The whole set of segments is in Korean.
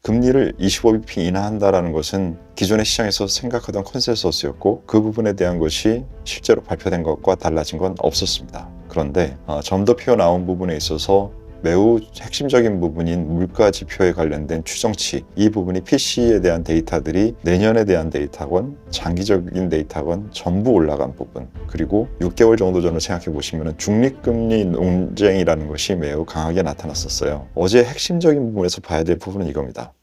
금리를 25bp 인하한다라는 것은 기존의 시장에서 생각하던 컨센서스였고 그 부분에 대한 것이 실제로 발표된 것과 달라진 건 없었습니다. 그런데 좀 더 튀어나온 부분에 있어서 매우 핵심적인 부분인 물가 지표에 관련된 추정치, 이 부분이 PC에 대한 데이터들이 내년에 대한 데이터건 장기적인 데이터건 전부 올라간 부분, 그리고 6개월 정도 전을 생각해 보시면 중립금리 논쟁이라는 것이 매우 강하게 나타났었어요. 어제 핵심적인 부분에서 봐야 될 부분은 이겁니다.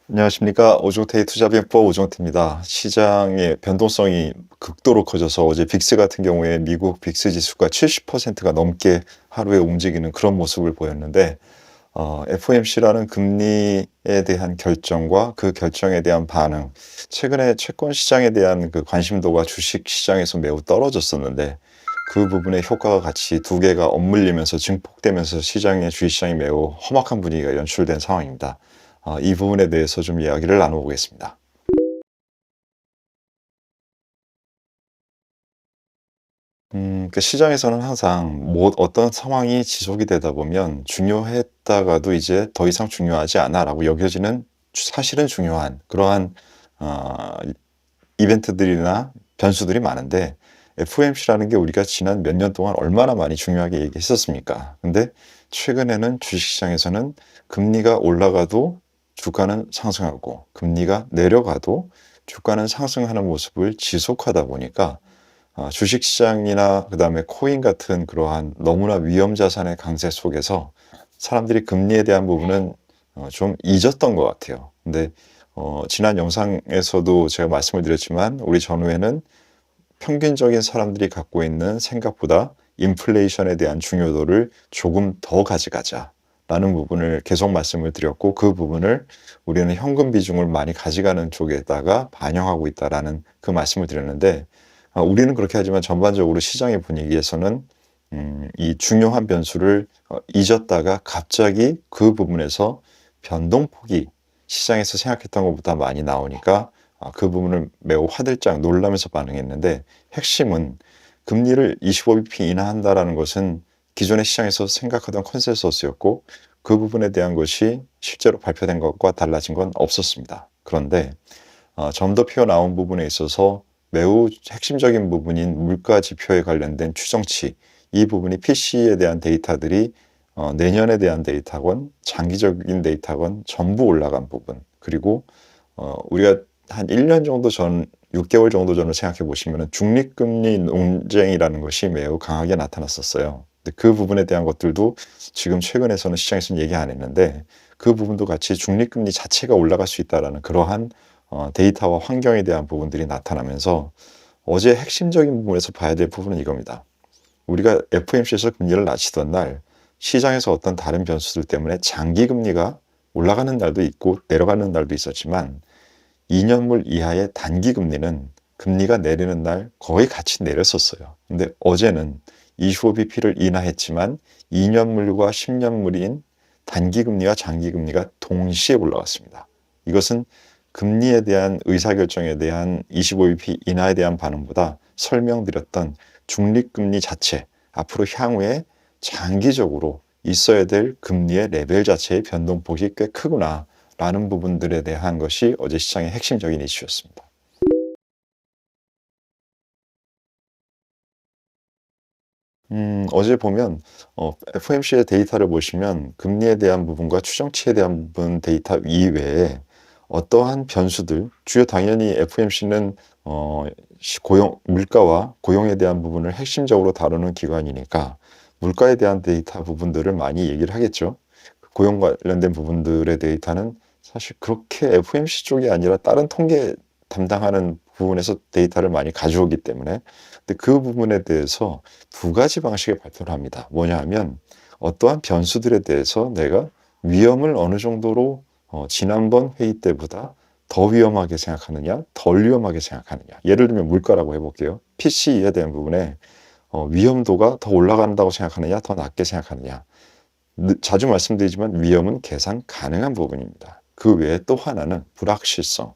안녕하십니까. 오종태의 투자비법 오종태입니다. 시장의 변동성이 극도로 커져서 어제 빅스 같은 경우에 미국 빅스 지수가 70%가 넘게 하루에 움직이는 그런 모습을 보였는데 FOMC라는 금리에 대한 결정과 그 결정에 대한 반응, 최근에 채권 시장에 대한 그 관심도가 주식 시장에서 매우 떨어졌었는데 그 부분의 효과가 같이 두 개가 엇물리면서 증폭되면서 주식시장이 매우 험악한 분위기가 연출된 상황입니다. 이 부분에 대해서 좀 이야기를 나눠보겠습니다. 시장에서는 항상 어떤 상황이 지속이 되다 보면 중요했다가도 이제 더 이상 중요하지 않아라고 여겨지는 사실은 중요한 그러한 어, 이벤트들이나 변수들이 많은데 FOMC라는 게 우리가 지난 몇 년 동안 얼마나 많이 중요하게 얘기했었습니까? 근데 최근에는 주식시장에서는 금리가 올라가도 주가는 상승하고 금리가 내려가도 주가는 상승하는 모습을 지속하다 보니까 주식시장이나 그다음에 코인 같은 그러한 너무나 위험 자산의 강세 속에서 사람들이 금리에 대한 부분은 좀 잊었던 것 같아요. 근데 지난 영상에서도 제가 말씀을 드렸지만 우리 전후에는 평균적인 사람들이 갖고 있는 생각보다 인플레이션에 대한 중요도를 조금 더 가져가자라는 부분을 계속 말씀을 드렸고 그 부분을 우리는 현금 비중을 많이 가져가는 쪽에다가 반영하고 있다라는 그 말씀을 드렸는데 우리는 그렇게 하지만 전반적으로 시장의 분위기에서는 이 중요한 변수를 잊었다가 갑자기 그 부분에서 변동폭이 시장에서 생각했던 것보다 많이 나오니까 그 부분을 매우 화들짝 놀라면서 반응했는데 핵심은 금리를 25bp 인하한다라는 것은 기존의 시장에서 생각하던 컨센서스였고 그 부분에 대한 것이 실제로 발표된 것과 달라진 건 없었습니다. 그런데 좀 더 튀어나온 부분에 있어서 매우 핵심적인 부분인 물가 지표에 관련된 추정치, 이 부분이 PC에 대한 데이터들이 내년에 대한 데이터건 장기적인 데이터건 전부 올라간 부분, 그리고 우리가 한 1년 정도 전, 6개월 정도 전을 생각해 보시면 중립금리 논쟁이라는 것이 매우 강하게 나타났었어요. 근데 그 부분에 대한 것들도 지금 최근에서는 시장에서는 얘기 안 했는데 그 부분도 같이 중립금리 자체가 올라갈 수 있다라는 그러한 데이터와 환경에 대한 부분들이 나타나면서 어제 핵심적인 부분에서 봐야 될 부분은 이겁니다. 우리가 FOMC에서 금리를 낮추던 날 시장에서 어떤 다른 변수들 때문에 장기 금리가 올라가는 날도 있고 내려가는 날도 있었지만 2년물 이하의 단기 금리는 금리가 내리는 날 거의 같이 내렸었어요. 근데 어제는 25bp를 인하했지만 2년물과 10년물인 단기 금리와 장기 금리가 동시에 올라갔습니다. 이것은 금리에 대한 의사결정에 대한 25bp 인하에 대한 반응보다 설명드렸던 중립금리 자체, 앞으로 향후에 장기적으로 있어야 될 금리의 레벨 자체의 변동폭이 꽤 크구나 라는 부분들에 대한 것이 어제 시장의 핵심적인 이슈였습니다. 어제 보면 FOMC의 데이터를 보시면 금리에 대한 부분과 추정치에 대한 부분 데이터 이외에 어떠한 변수들, 주요 당연히 FOMC는 물가와 고용에 대한 부분을 핵심적으로 다루는 기관이니까 물가에 대한 데이터 부분들을 많이 얘기를 하겠죠. 고용 관련된 부분들의 데이터는 사실 그렇게 FOMC 쪽이 아니라 다른 통계 담당하는 부분에서 데이터를 많이 가져오기 때문에 근데 그 부분에 대해서 두 가지 방식의 발표를 합니다. 뭐냐 하면 어떠한 변수들에 대해서 내가 위험을 어느 정도로 지난번 회의 때보다 더 위험하게 생각하느냐, 덜 위험하게 생각하느냐. 예를 들면 물가라고 해볼게요. PC에 대한 부분에 위험도가 더 올라간다고 생각하느냐, 더 낮게 생각하느냐. 자주 말씀드리지만 위험은 계산 가능한 부분입니다. 그 외에 또 하나는 불확실성.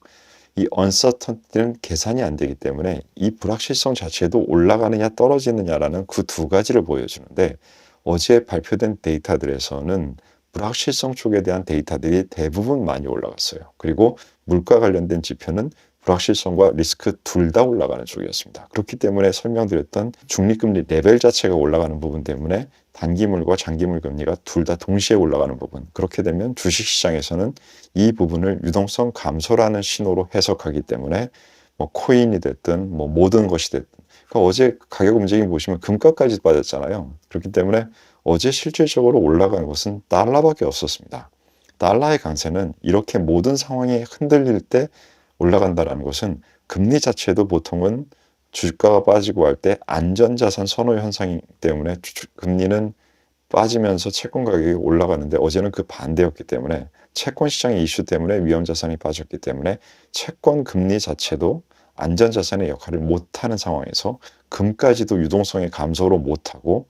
이 uncertainty는 계산이 안 되기 때문에 이 불확실성 자체도 올라가느냐 떨어지느냐라는 그 두 가지를 보여주는데, 어제 발표된 데이터들에서는 불확실성 쪽에 대한 데이터들이 대부분 많이 올라갔어요. 그리고 물가 관련된 지표는 불확실성과 리스크 둘 다 올라가는 쪽이었습니다. 그렇기 때문에 설명드렸던 중립금리 레벨 자체가 올라가는 부분 때문에 단기물과 장기물 금리가 둘 다 동시에 올라가는 부분, 그렇게 되면 주식시장에서는 이 부분을 유동성 감소라는 신호로 해석하기 때문에 뭐 코인이 됐든 뭐 모든 것이 됐든, 그러니까 어제 가격 움직임 보시면 금가까지 빠졌잖아요. 그렇기 때문에 어제 실질적으로 올라간 것은 달러밖에 없었습니다. 달러의 강세는 이렇게 모든 상황이 흔들릴 때 올라간다는 것은 금리 자체도 보통은 주가가 빠지고 할 때 안전자산 선호 현상 때문에 금리는 빠지면서 채권 가격이 올라가는데, 어제는 그 반대였기 때문에 채권 시장의 이슈 때문에 위험자산이 빠졌기 때문에 채권 금리 자체도 안전자산의 역할을 못하는 상황에서 금까지도 유동성의 감소로 못하고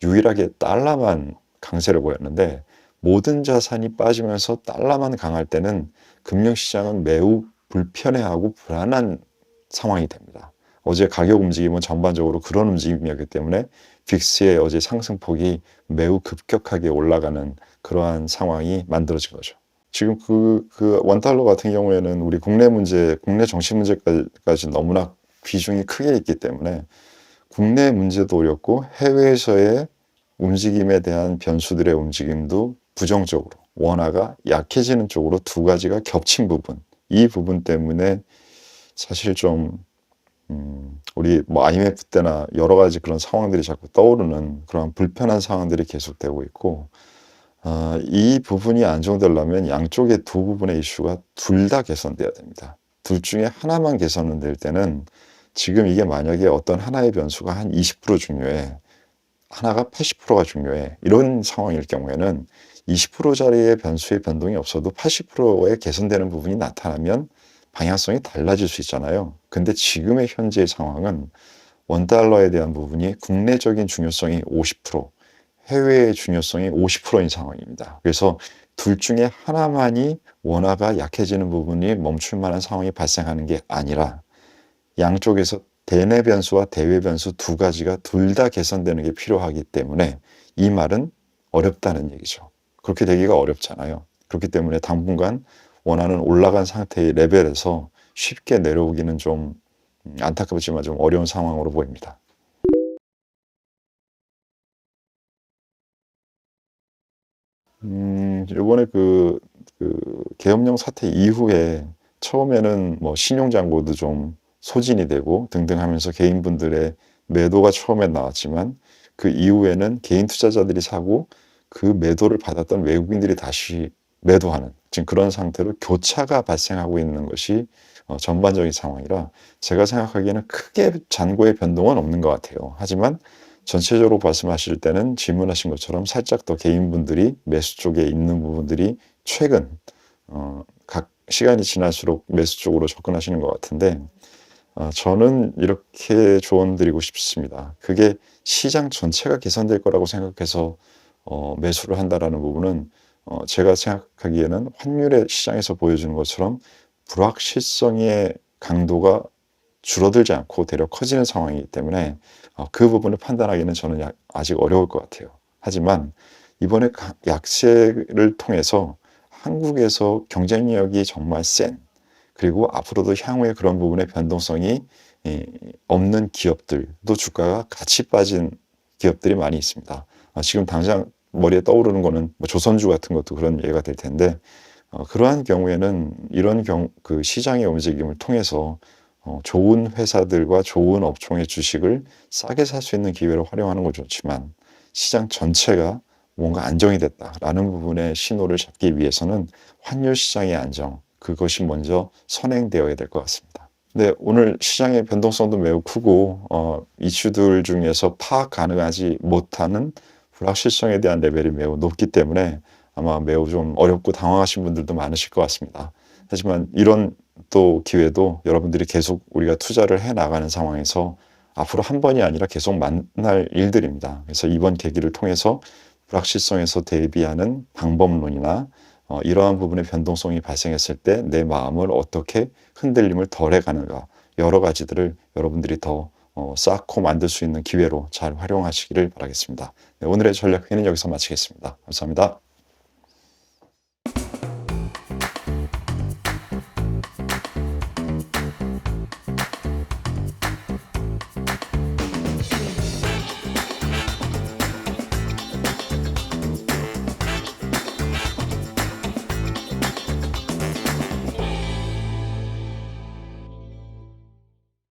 유일하게 달러만 강세를 보였는데, 모든 자산이 빠지면서 달러만 강할 때는 금융시장은 매우 불편해하고 불안한 상황이 됩니다. 어제 가격 움직임은 전반적으로 그런 움직임이었기 때문에 빅스의 어제 상승폭이 매우 급격하게 올라가는 그러한 상황이 만들어진 거죠. 지금 그 원달러 같은 경우에는 우리 국내 문제, 국내 정치 문제까지 너무나 비중이 크게 있기 때문에 국내 문제도 어렵고 해외에서의 움직임에 대한 변수들의 움직임도 부정적으로, 원화가 약해지는 쪽으로 두 가지가 겹친 부분, 이 부분 때문에 사실 좀 우리 뭐 IMF 때나 여러 가지 그런 상황들이 자꾸 떠오르는 그런 불편한 상황들이 계속되고 있고, 이 부분이 안정되려면 양쪽의 두 부분의 이슈가 둘 다 개선돼야 됩니다. 둘 중에 하나만 개선은 될 때는, 지금 이게 만약에 어떤 하나의 변수가 한 20% 중요해, 하나가 80%가 중요해, 이런 상황일 경우에는 20%짜리의 변수의 변동이 없어도 80%의 개선되는 부분이 나타나면 방향성이 달라질 수 있잖아요. 근데 지금의 현재의 상황은 원달러에 대한 부분이 국내적인 중요성이 50%, 해외의 중요성이 50%인 상황입니다. 그래서 둘 중에 하나만이 원화가 약해지는 부분이 멈출 만한 상황이 발생하는 게 아니라 양쪽에서 대내 변수와 대외 변수 두 가지가 둘 다 개선되는 게 필요하기 때문에 이 말은 어렵다는 얘기죠. 그렇게 되기가 어렵잖아요. 그렇기 때문에 당분간 원화는 올라간 상태의 레벨에서 쉽게 내려오기는 좀 안타깝지만 좀 어려운 상황으로 보입니다. 요번에 계엄령 사태 이후에 처음에는 뭐 신용장고도 좀 소진이 되고 등등 하면서 개인분들의 매도가 처음엔 나왔지만, 그 이후에는 개인 투자자들이 사고 그 매도를 받았던 외국인들이 다시 매도하는 지금 그런 상태로 교차가 발생하고 있는 것이 전반적인 상황이라, 제가 생각하기에는 크게 잔고의 변동은 없는 것 같아요. 하지만 전체적으로 말씀하실 때는 질문하신 것처럼 살짝 더 개인분들이 매수 쪽에 있는 부분들이 최근 각 시간이 지날수록 매수 쪽으로 접근하시는 것 같은데, 저는 이렇게 조언드리고 싶습니다. 그게 시장 전체가 개선될 거라고 생각해서 매수를 한다라는 부분은, 제가 생각하기에는 환율의 시장에서 보여주는 것처럼 불확실성의 강도가 줄어들지 않고 되려 커지는 상황이기 때문에 그 부분을 판단하기는 저는 아직 어려울 것 같아요. 하지만 이번에 약세를 통해서 한국에서 경쟁력이 정말 센, 그리고 앞으로도 향후에 그런 부분의 변동성이 없는 기업들도 주가가 같이 빠진 기업들이 많이 있습니다. 지금 당장 머리에 떠오르는 거는 뭐 조선주 같은 것도 그런 예가 될 텐데, 그러한 경우에는 이런 그 시장의 움직임을 통해서 좋은 회사들과 좋은 업종의 주식을 싸게 살 수 있는 기회를 활용하는 건 좋지만, 시장 전체가 뭔가 안정이 됐다라는 부분의 신호를 잡기 위해서는 환율 시장의 안정, 그것이 먼저 선행되어야 될 것 같습니다. 네, 오늘 시장의 변동성도 매우 크고 이슈들 중에서 파악 가능하지 못하는 불확실성에 대한 레벨이 매우 높기 때문에 아마 매우 좀 어렵고 당황하신 분들도 많으실 것 같습니다. 하지만 이런 또 기회도 여러분들이 계속 우리가 투자를 해 나가는 상황에서 앞으로 한 번이 아니라 계속 만날 일들입니다. 그래서 이번 계기를 통해서 불확실성에서 대비하는 방법론이나 이러한 부분의 변동성이 발생했을 때 내 마음을 어떻게 흔들림을 덜해 가는가, 여러 가지들을 여러분들이 더 쌓고 만들 수 있는 기회로 잘 활용하시기를 바라겠습니다. 네, 오늘의 전략회의는 여기서 마치겠습니다. 감사합니다.